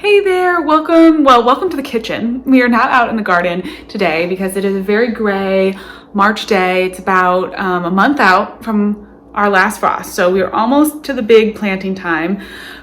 Hey there, welcome to the kitchen. We are not out in the garden today because it is a very gray March day. It's about a month out from our last frost. So we are almost to the big planting time.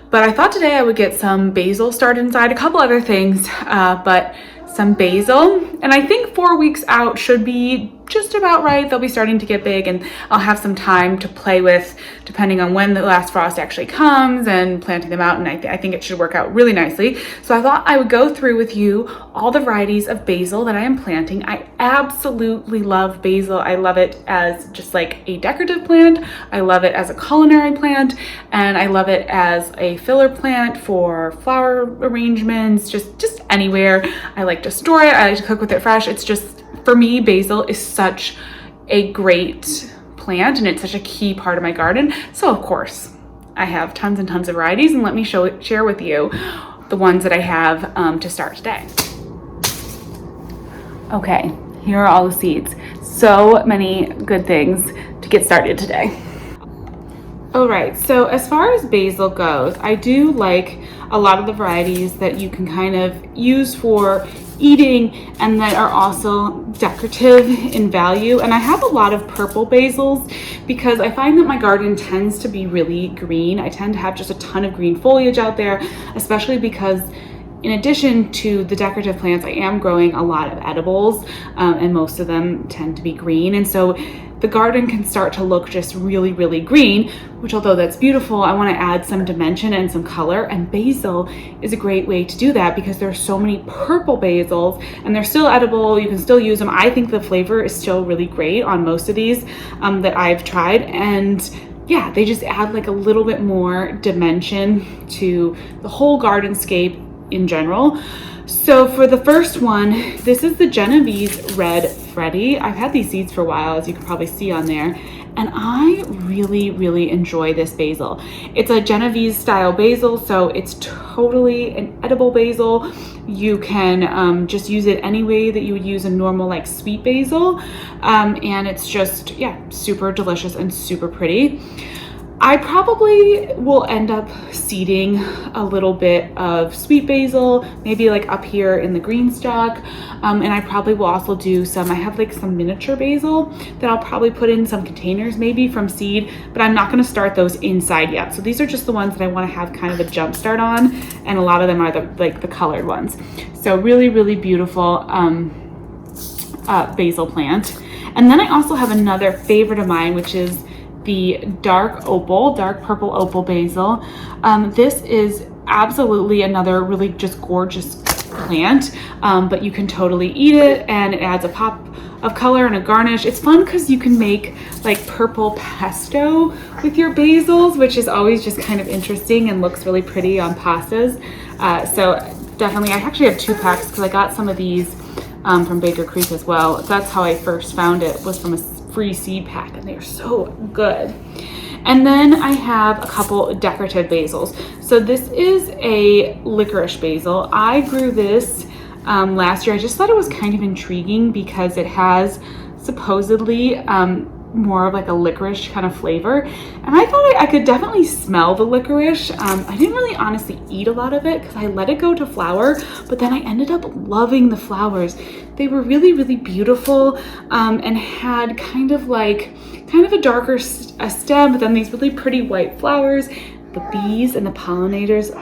But I thought today I would get some basil started inside, a couple other things, but some basil. And I think 4 weeks out should be just about right. They'll be starting to get big and I'll have some time to play with depending on when the last frost actually comes and planting them out. And I think it should work out really nicely. So I thought I would go through with you all the varieties of basil that I am planting. I absolutely love basil. I love it as just like a decorative plant. I love it as a culinary plant, and I love it as a filler plant for flower arrangements, just anywhere. I like to store it. I like to cook with it fresh. It's just, for me, basil is such a great plant and it's such a key part of my garden. So of course I have tons and tons of varieties, and let me share with you the ones that I have to start today. Okay, here are all the seeds. So many good things to get started today. All right, so as far as basil goes, I do like a lot of the varieties that you can kind of use for eating and that are also decorative in value. And I have a lot of purple basils because I find that my garden tends to be really green. I tend to have just a ton of green foliage out there, especially because in addition to the decorative plants, I am growing a lot of edibles, and most of them tend to be green. And so the garden can start to look just really, really green, which, although that's beautiful, I want to add some dimension and some color. And basil is a great way to do that because there are so many purple basils and they're still edible. You can still use them. I think the flavor is still really great on most of these that I've tried. And yeah, they just add like a little bit more dimension to the whole gardenscape in general. So for the first one, this is the Genovese Red Freddy. I've had these seeds for a while, as you can probably see on there, and I really, really enjoy this basil. It's a Genovese style basil, so it's totally an edible basil. You can just use it any way that you would use a normal like sweet basil, and it's just, yeah, super delicious and super pretty. I probably will end up seeding a little bit of sweet basil, maybe like up here in the green stalk. And I probably will also do I have like some miniature basil that I'll probably put in some containers maybe from seed, but I'm not gonna start those inside yet. So these are just the ost that I wanna have kind of a jump start on. And a lot of them are the colored ones. So really, really beautiful basil plant. And then I also have another favorite of mine, which is the dark purple opal basil. This is absolutely another really just gorgeous plant, but you can totally eat it and it adds a pop of color and a garnish. It's fun because you can make like purple pesto with your basils, which is always just kind of interesting and looks really pretty on pastas. So definitely, I actually have 2 packs because I got some of these from Baker Creek as well. That's how I first found it, was from a free seed pack, and they're so good. And then I have a couple decorative basils. So this is a licorice basil. I grew this last year. I just thought it was kind of intriguing because it has supposedly more of like a licorice kind of flavor, and I thought I could definitely smell the licorice. I didn't really honestly eat a lot of it because I let it go to flower, but then I ended up loving the flowers. They were really, really beautiful, and had kind of a darker stem, but then these really pretty white flowers. The bees and the pollinators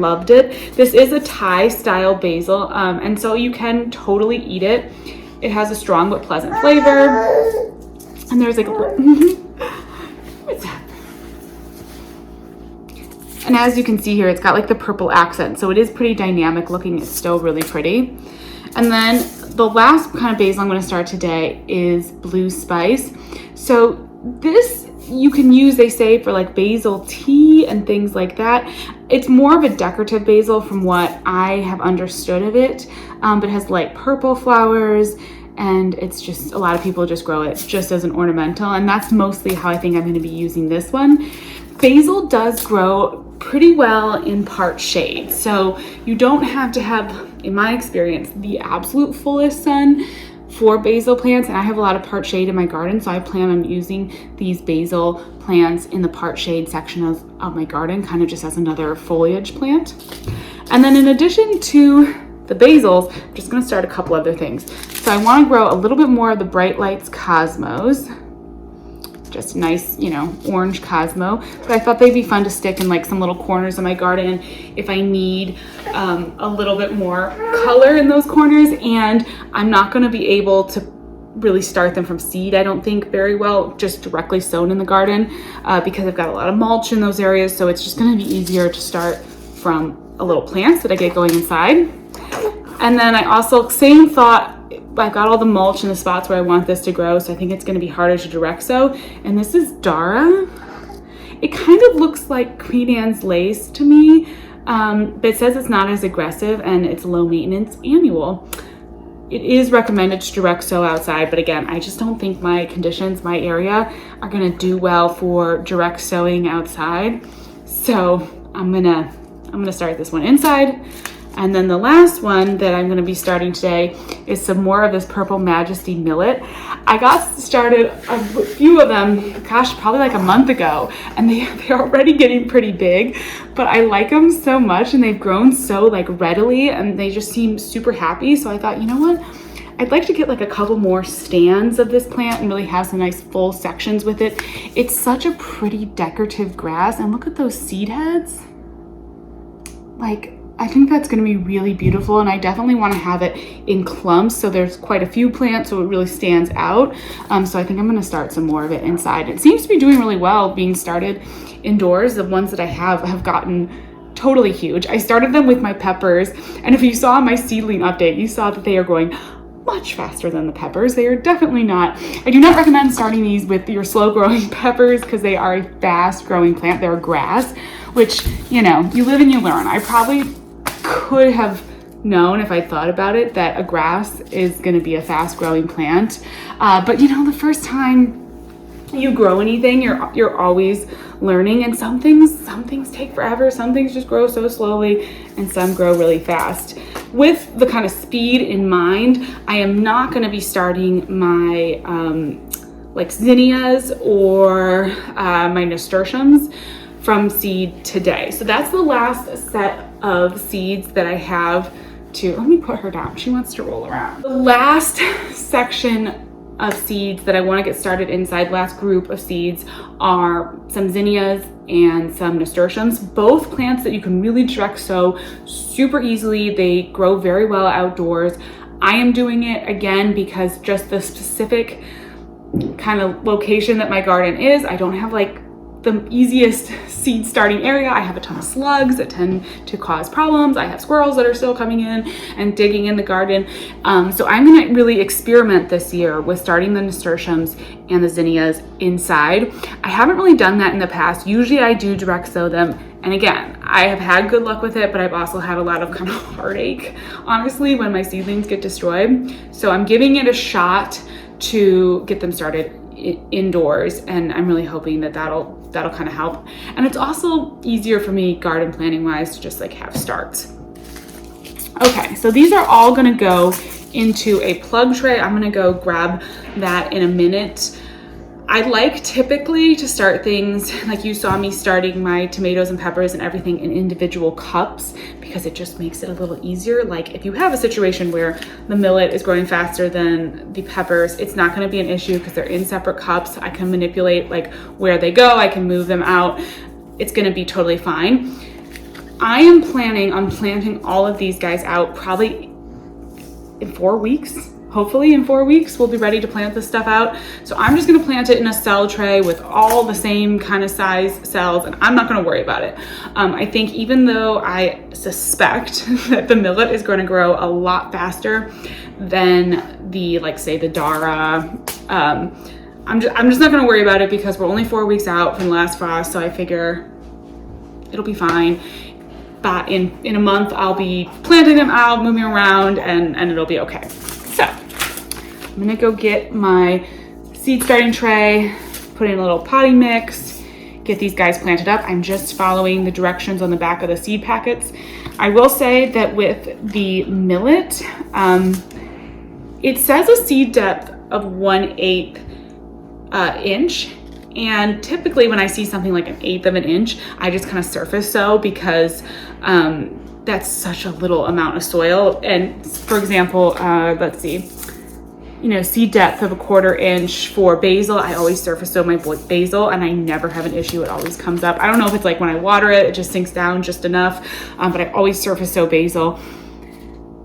loved it. This is a Thai style basil, and so you can totally eat it. It has a strong but pleasant flavor. And there's like what's that? And as you can see here, it's got like the purple accent. So it is pretty dynamic looking. It's still really pretty. And then the last kind of basil I'm going to start today is blue spice. So this you can use, they say, for like basil tea and things like that. It's more of a decorative basil from what I have understood of it, but it has light purple flowers. And it's just, a lot of people just grow it just as an ornamental. And that's mostly how I think I'm going to be using this one. Basil does grow pretty well in part shade. So you don't have to have, in my experience, the absolute fullest sun for basil plants. And I have a lot of part shade in my garden. So I plan on using these basil plants in the part shade section of my garden, kind of just as another foliage plant. And then in addition to the basils, I'm just gonna start a couple other things. So I wanna grow a little bit more of the Bright Lights Cosmos. Just nice, you know, orange Cosmo. But I thought they'd be fun to stick in like some little corners of my garden if I need a little bit more color in those corners. And I'm not gonna be able to really start them from seed, I don't think, very well, just directly sown in the garden because I've got a lot of mulch in those areas. So it's just gonna be easier to start from a little plants that I get going inside. And then I also, same thought, I've got all the mulch in the spots where I want this to grow, so I think it's gonna be harder to direct sow. And this is Dara. It kind of looks like Queen Anne's lace to me, but it says it's not as aggressive and it's low maintenance annual. It is recommended to direct sow outside, but again, I just don't think my conditions, my area, are gonna do well for direct sowing outside. So I'm gonna start this one inside. And then the last one that I'm gonna be starting today is some more of this Purple Majesty millet. I got started a few of them, gosh, probably like a month ago, and they're already getting pretty big, but I like them so much and they've grown so like readily and they just seem super happy. So I thought, you know what? I'd like to get like a couple more stands of this plant and really have some nice full sections with it. It's such a pretty decorative grass, and look at those seed heads. Like, I think that's gonna be really beautiful, and I definitely wanna have it in clumps, so there's quite a few plants, so it really stands out. So I think I'm gonna start some more of it inside. It seems to be doing really well being started indoors. The ones that I have gotten totally huge. I started them with my peppers, and if you saw my seedling update, you saw that they are growing much faster than the peppers. They are definitely not. I do not recommend starting these with your slow growing peppers because they are a fast growing plant. They're a grass, which, you know, you live and you learn. I probably could have known if I thought about it that a grass is going to be a fast growing plant. But you know, the first time you grow anything, you're always learning, and some things take forever, some things just grow so slowly, and some grow really fast. With the kind of speed in mind, I am not going to be starting my like zinnias or my nasturtiums from seed today. So that's the last set of seeds that I have to, let me put her down, she wants to roll around. The last section of seeds that I want to get started inside, last group of seeds, are some zinnias and some nasturtiums, both plants that you can really direct sow super easily. They grow very well outdoors. I am doing it again because just the specific kind of location that my garden is, I don't have like the easiest seed starting area. I have a ton of slugs that tend to cause problems. I have squirrels that are still coming in and digging in the garden. So I'm gonna really experiment this year with starting the nasturtiums and the zinnias inside. I haven't really done that in the past. Usually I do direct sow them. And again, I have had good luck with it, but I've also had a lot of kind of heartache, honestly, when my seedlings get destroyed. So I'm giving it a shot to get them started indoors, and I'm really hoping that that'll kind of help. And it's also easier for me garden planning wise to just like have starts. Okay, so these are all gonna go into a plug tray. I'm gonna go grab that in a minute. I like typically to start things like you saw me starting my tomatoes and peppers and everything in individual cups because it just makes it a little easier. Like if you have a situation where the millet is growing faster than the peppers, it's not gonna be an issue because they're in separate cups. I can manipulate like where they go, I can move them out. It's gonna be totally fine. I am planning on planting all of these guys out probably in 4 weeks. Hopefully in 4 weeks, we'll be ready to plant this stuff out. So I'm just gonna plant it in a cell tray with all the same kind of size cells, and I'm not gonna worry about it. I think even though I suspect that the millet is gonna grow a lot faster than the, like say the Dara, I'm just not gonna worry about it because we're only 4 weeks out from the last frost, so I figure it'll be fine. But in a month, I'll be planting them out, moving around, and it'll be okay. So I'm gonna go get my seed starting tray, put in a little potting mix, get these guys planted up. I'm just following the directions on the back of the seed packets. I will say that with the millet, it says a seed depth of 1/8 inch. And typically when I see something like 1/8 of an inch, I just kind of surface sow because that's such a little amount of soil. And for example, let's see, you know, seed depth of 1/4 inch for basil. I always surface sow my basil and I never have an issue. It always comes up. I don't know if it's like when I water it, it just sinks down just enough, but I always surface sow basil.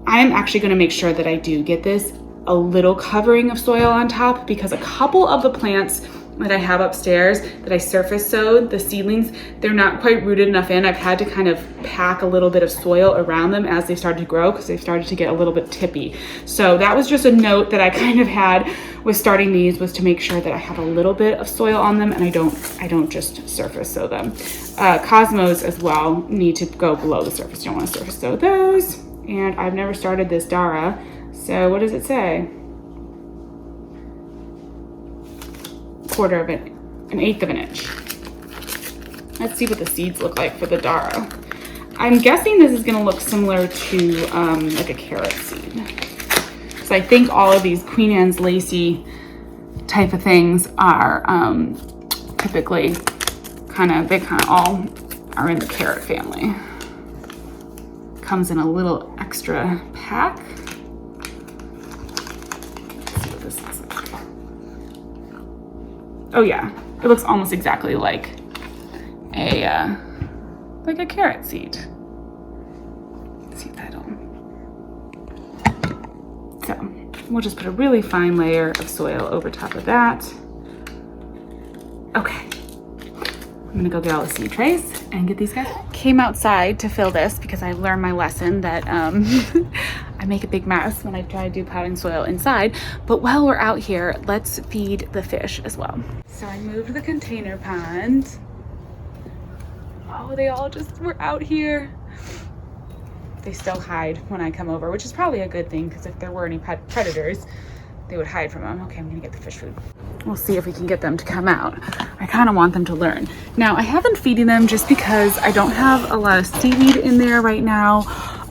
I'm actually gonna make sure that I do get this a little covering of soil on top, because a couple of the plants that I have upstairs that I surface sowed, the seedlings, they're not quite rooted enough in. I've had to kind of pack a little bit of soil around them as they started to grow, because they started to get a little bit tippy. So that was just a note that I kind of had with starting these, was to make sure that I have a little bit of soil on them and I don't just surface sow them. Cosmos as well need to go below the surface. You don't want to surface sow those. And I've never started this Dara. So what does it say? 1/4 of an 1/8 of an inch. Let's see what the seeds look like for the Dara. I'm guessing this is gonna look similar to like a carrot seed. So I think all of these Queen Anne's lacy type of things are typically they kind of all are in the carrot family. Comes in a little extra pack. Oh yeah, it looks almost exactly like a carrot seed. Let's see if that'll. So we'll just put a really fine layer of soil over top of that. Okay, I'm gonna go get all the seed trays and get these guys. Came outside to fill this because I learned my lesson that I make a big mess when I try to do potting soil inside. But while we're out here, let's feed the fish as well. So I moved the container pond. Oh, they all just were out here. They still hide when I come over, which is probably a good thing, because if there were any predators, they would hide from them. Okay, I'm gonna get the fish food. We'll see if we can get them to come out. I kind of want them to learn. Now, I haven't feeding them just because I don't have a lot of seaweed in there right now.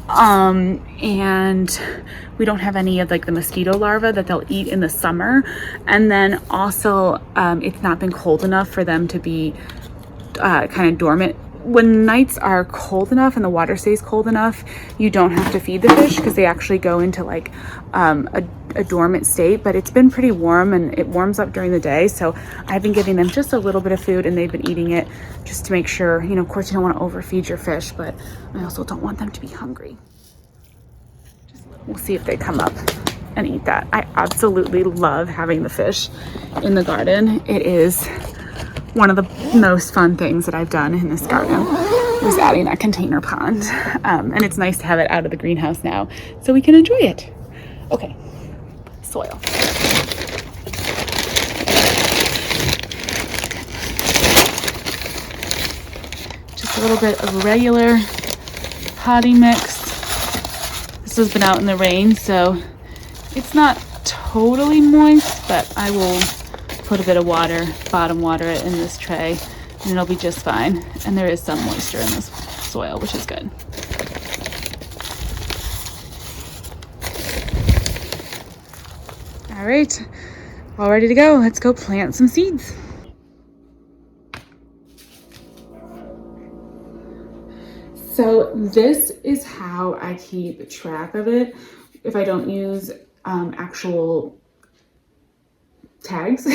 And we don't have any of like the mosquito larvae that they'll eat in the summer. And then also, it's not been cold enough for them to be kind of dormant. When nights are cold enough and the water stays cold enough, you don't have to feed the fish, because they actually go into like a dormant state. But it's been pretty warm and it warms up during the day, so I've been giving them just a little bit of food and they've been eating it just to make sure, you know, of course you don't want to overfeed your fish, but I also don't want them to be hungry. We'll see if they come up and eat that. I absolutely love having the fish in the garden. It is one of the most fun things that I've done in this garden, was adding that container pond. And it's nice to have it out of the greenhouse now so we can enjoy it. Okay, soil. Just a little bit of regular potting mix. This has been out in the rain, so it's not totally moist, but I will put a bit of water, bottom water it in this tray, and it'll be just fine. And there is some moisture in this soil, which is good. All right, all ready to go. Let's go plant some seeds. So this is how I keep track of it if I don't use actual tags.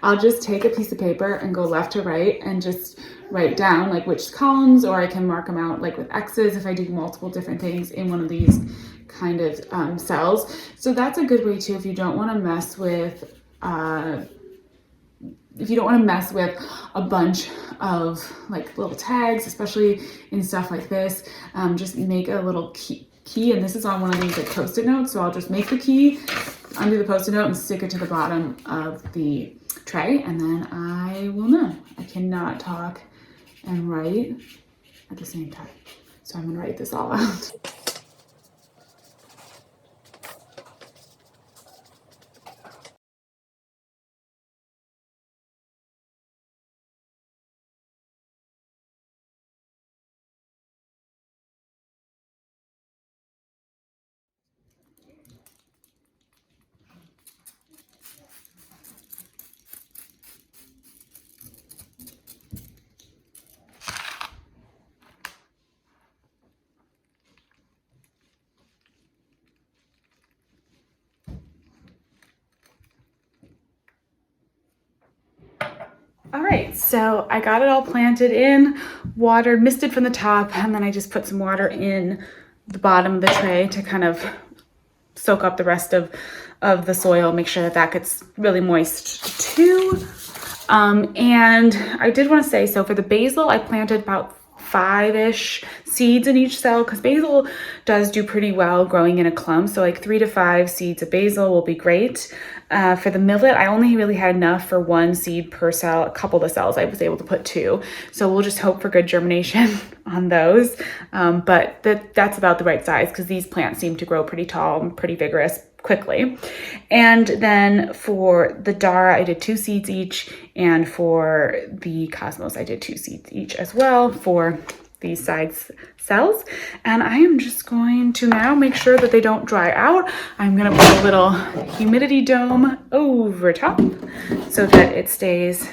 I'll just take a piece of paper and go left to right and just write down like which columns, or I can mark them out like with X's if I do multiple different things in one of these kind of cells. So that's a good way too if you don't want to mess with a bunch of like little tags, especially in stuff like this. Just make a little key, and this is on one of these like Post-it notes. So I'll just make the key, undo the Post-it note, and stick it to the bottom of the tray, and then I will know. I cannot talk and write at the same time. So I'm gonna write this all out. All right, so I got it all planted in, watered, misted from the top, and then I just put some water in the bottom of the tray to kind of soak up the rest of the soil, make sure that that gets really moist too. And I did want to say, so for the basil, I planted about 5-ish seeds in each cell because basil does do pretty well growing in a clump. So like 3 to 5 seeds of basil will be great. For the millet, I only really had enough for 1 seed per cell. A couple of the cells I was able to put 2. So we'll just hope for good germination on those. But that's about the right size because these plants seem to grow pretty tall and pretty vigorous quickly. And then for the Dara, I did 2 seeds each. And for the Cosmos, I did 2 seeds each as well for these side cells. And I am just going to now make sure that they don't dry out. I'm gonna put a little humidity dome over top so that it stays,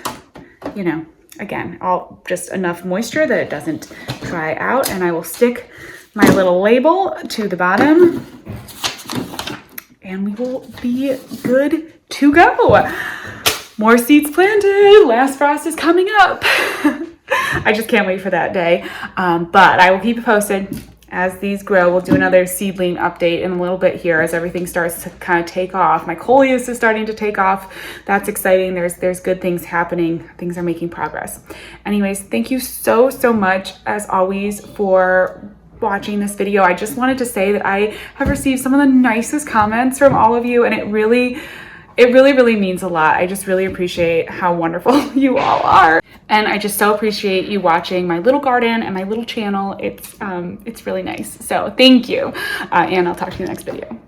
you know, again, all just enough moisture that it doesn't dry out. And I will stick my little label to the bottom and we will be good to go. More seeds planted, last frost is coming up. I just can't wait for that day. But I will keep you posted as these grow. We'll do another seedling update in a little bit here as everything starts to kind of take off. My coleus is starting to take off. That's exciting. There's good things happening. Things are making progress. Anyways, thank you so much as always for watching this video. I just wanted to say that I have received some of the nicest comments from all of you, and it really means a lot. I just really appreciate how wonderful you all are. And I just so appreciate you watching my little garden and my little channel. It's really nice. So thank you. And I'll talk to you in the next video.